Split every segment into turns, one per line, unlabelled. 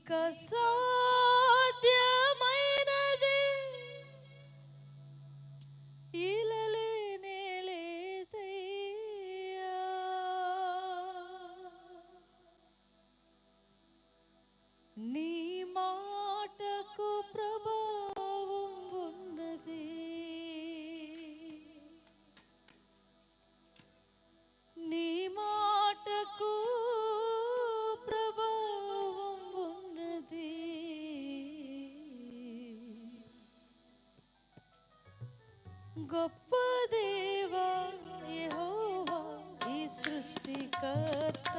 నీక సాధ్యమైనది ఇలలేనే లేదయ్యా. నీ మాటకు ప్రభావం ఉన్నది, నీ మాటకు ప్రభావం ఉన్నది. గొప్ప దేవా యెహోవా ఈ సృష్టికర్త,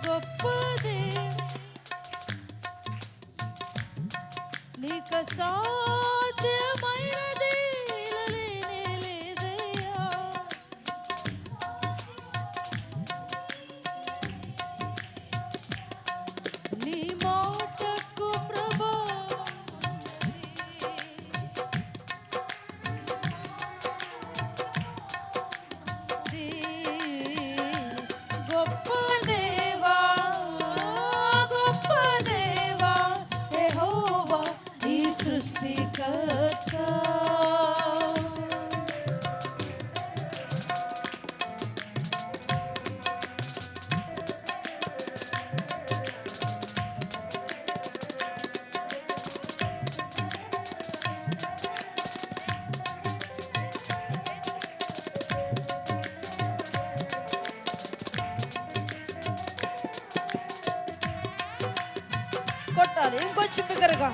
గొప్ప దేవా నీక సాధ్యమైనది ఇలలేనే లేదయ్యా. నీ మాటకు ప్రభావం ఉన్నది. గొప్ప దేవా గొప్ప దేవా యెహోవా ఈ సృష్టికర్త. కొట్టాలి ఇంకొంచెం బిగ్గరగా.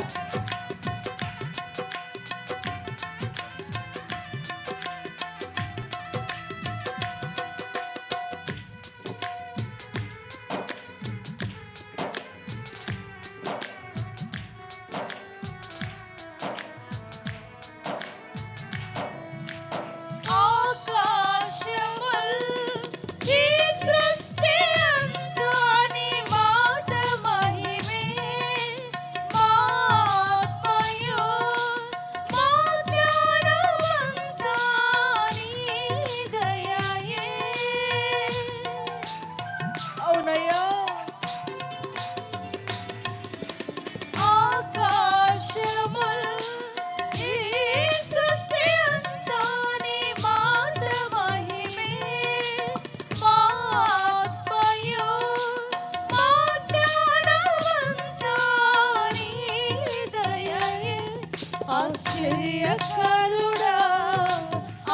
ఆశ్చర్యకరుడా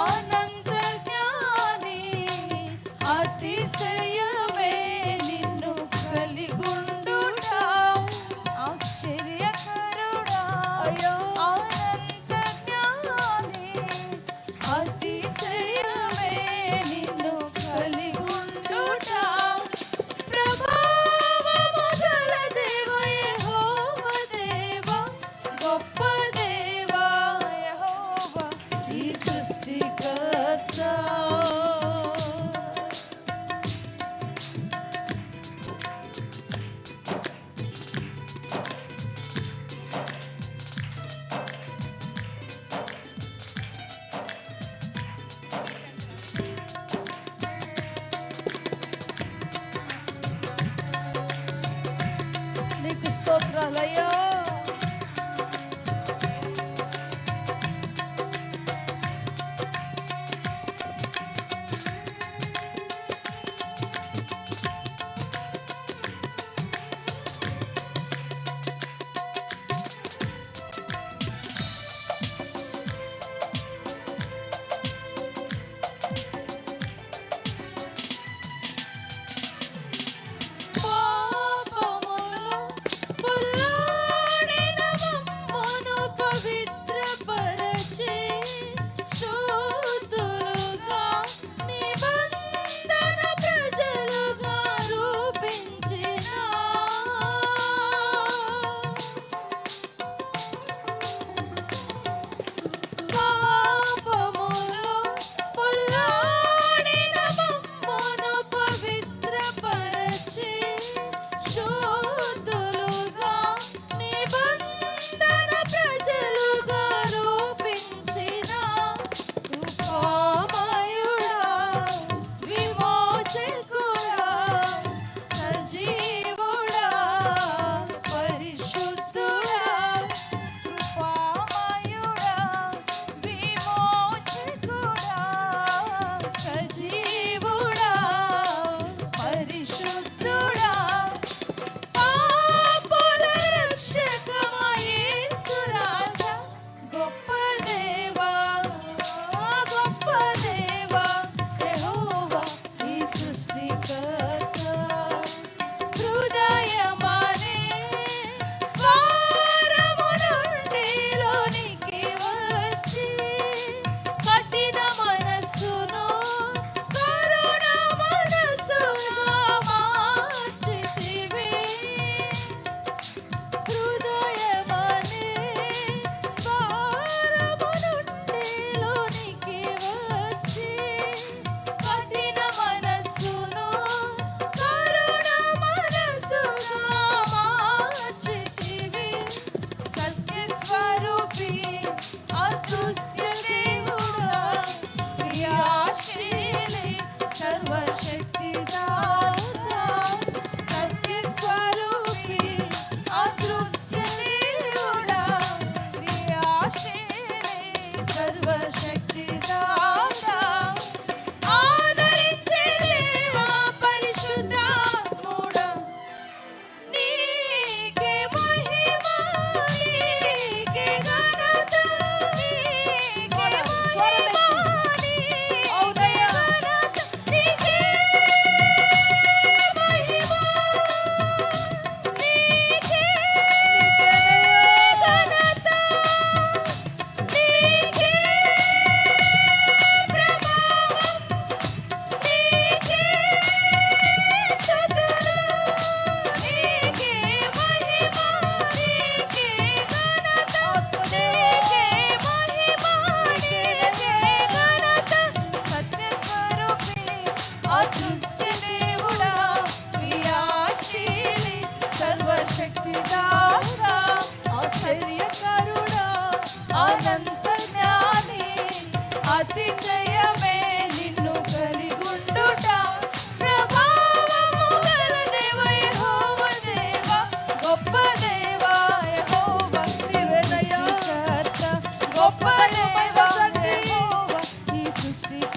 అనంత జ్ఞాని అతిశయమే నిన్ను కలిగుండుట. ఆశ్చర్యకరుడా అనంత జ్ఞాని అతిశయమే నిన్ను కలిగుండుట. ప్రభావము గల దేవ యెహోవా దేవా, గొప్ప దేవా యెహోవా ఈ సృష్టికర్త. నీకు స్తోత్రాలయ్యా. పాపములో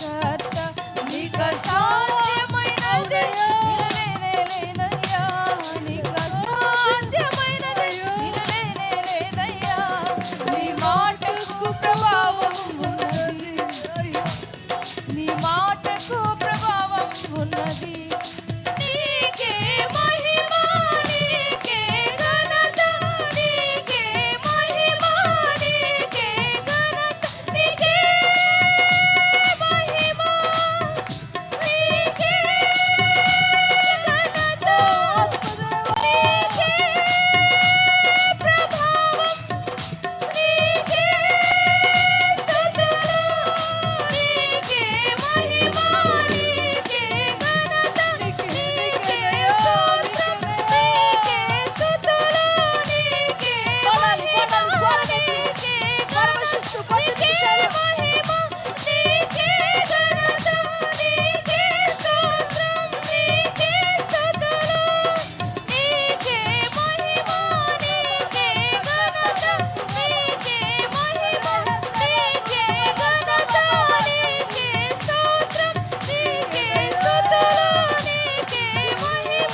సృష్టికర్త నీకు సాధ్యమైనది లేదయ్యా, నీకు సాధ్యమైనది లేదయ్యా. నీ మాటకు ప్రభావం ఉన్నది, నీ మాటకు ప్రభావం ఉన్నది. నీకే మహిమ, నీకే ఘనత, నీకే మహిమ, నీకే ఘనత, నీకే మహిమ, నీకే ఘనత, నీకే ప్రభావం, నీకే స్తుతులు, నీకే మహిమ, నీకే ఘనత, నీకే స్తోత్రం, నీకే స్తుతులు, నీకే మహిమ, నీకే పరమశిస్తు నీకే మహిమ, నీకే ఘనత, నీకే స్తోత్రం, నీకే స్తుతులు, నీకే మహిమ, నీకే ఘనత, నీకే మహిమ, నీకే ఘనత, నీకే స్తోత్రం, నీకే స్తుతులు, నీకే మహిమ.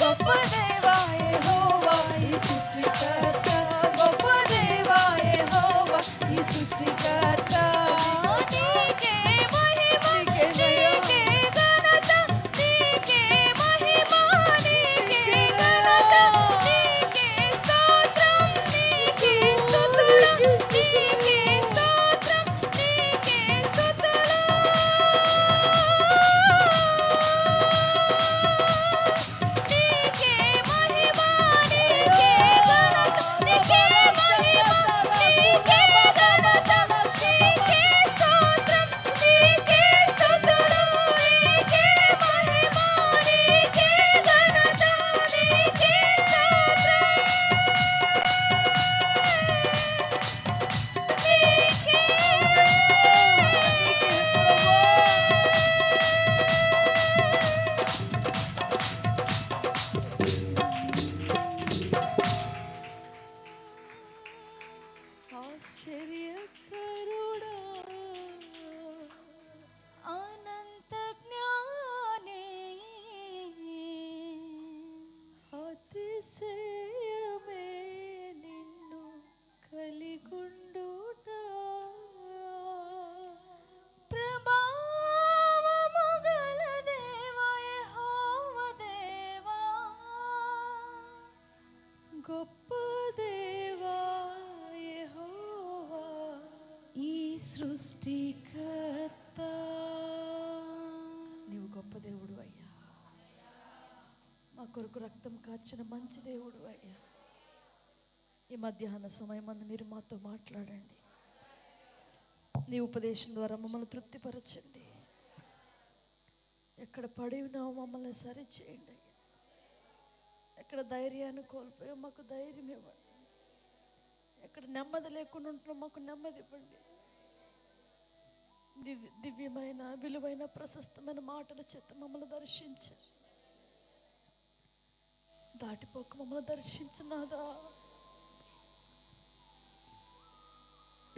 గొప్ప దేవా యెహోవా ఈ సృష్టికర్త, గొప్ప దేవా యెహోవా ఈ సృష్టికర్త. నీకే మహిమ, నీకే ఘనత, నీకే మహిమ, నీకే ఘనత, నీకే స్తోత్రం, నీకే స్తుతులు, నీకే స్తోత్రం, నీకే స్తుతులు. నీకే మహిమ, నీకే ఘనత, నీకే మహిమ, నీకే ఘనత, నీకే స్తోత్రం, నీకే స్తుతులు, నీకే మహిమ, నీకే ఘనత, నీకే స్తోత్రం, నీకే ఆశ్చర్యకరుడా, అనంత జ్ఞాని, అతిశయమే నిన్ను కలిగుండుట. ప్రభావము గల దేవా యెహోవా దేవా, గొప్ప దేవా యెహోవా ఈ సృష్టికర్త. నీవు గొప్ప దేవుడు అయ్యా, మా కొరకు రక్తం కార్చిన మంచి దేవుడు అయ్యా. ఈ మధ్యాహ్న సమయం అందు మీరు మాతో మాట్లాడండి. నీ ఉపదేశం ద్వారా మమ్మల్ని తృప్తిపరచండి. ఎక్కడ పడి ఉన్నావో మమ్మల్ని సరిచేయండి. ఎక్కడ ధైర్యాన్ని కోల్పోయో మాకు ధైర్యం ఇవ్వండి. ఎక్కడ నెమ్మది లేకుండా ఉంటున్నాం మాకు నెమ్మది ఇవ్వండి. దివ్యమైన విలువైన ప్రశస్తమైన మాటల చేత మమ్మల్ని దర్శించండి. దాటిపోక మమ్మల్ని దర్శించినాదా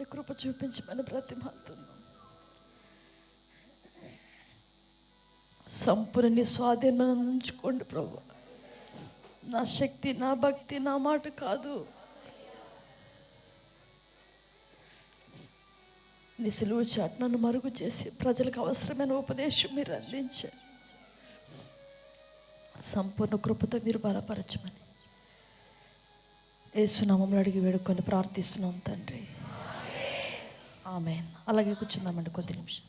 ఈ కృప చూపించమని బ్రతిమాలుతున్నాం. సంపూర్ణ స్వాధీనం ఉంచుకోండి ప్రభు. నా శక్తి, నా భక్తి, నా మాట కాదు, నీ సిలువ చాటు నన్ను మరుగు చేసి ప్రజలకు అవసరమైన ఉపదేశం మీరు అందించండి. సంపూర్ణ కృపతో మీరు బలపరచమని యేసు నామములో అడిగి వేడుకొని ప్రార్థిస్తున్నాం తండ్రి. ఆమేన్. అలాగే కూర్చుందామండి కొద్ది నిమిషం.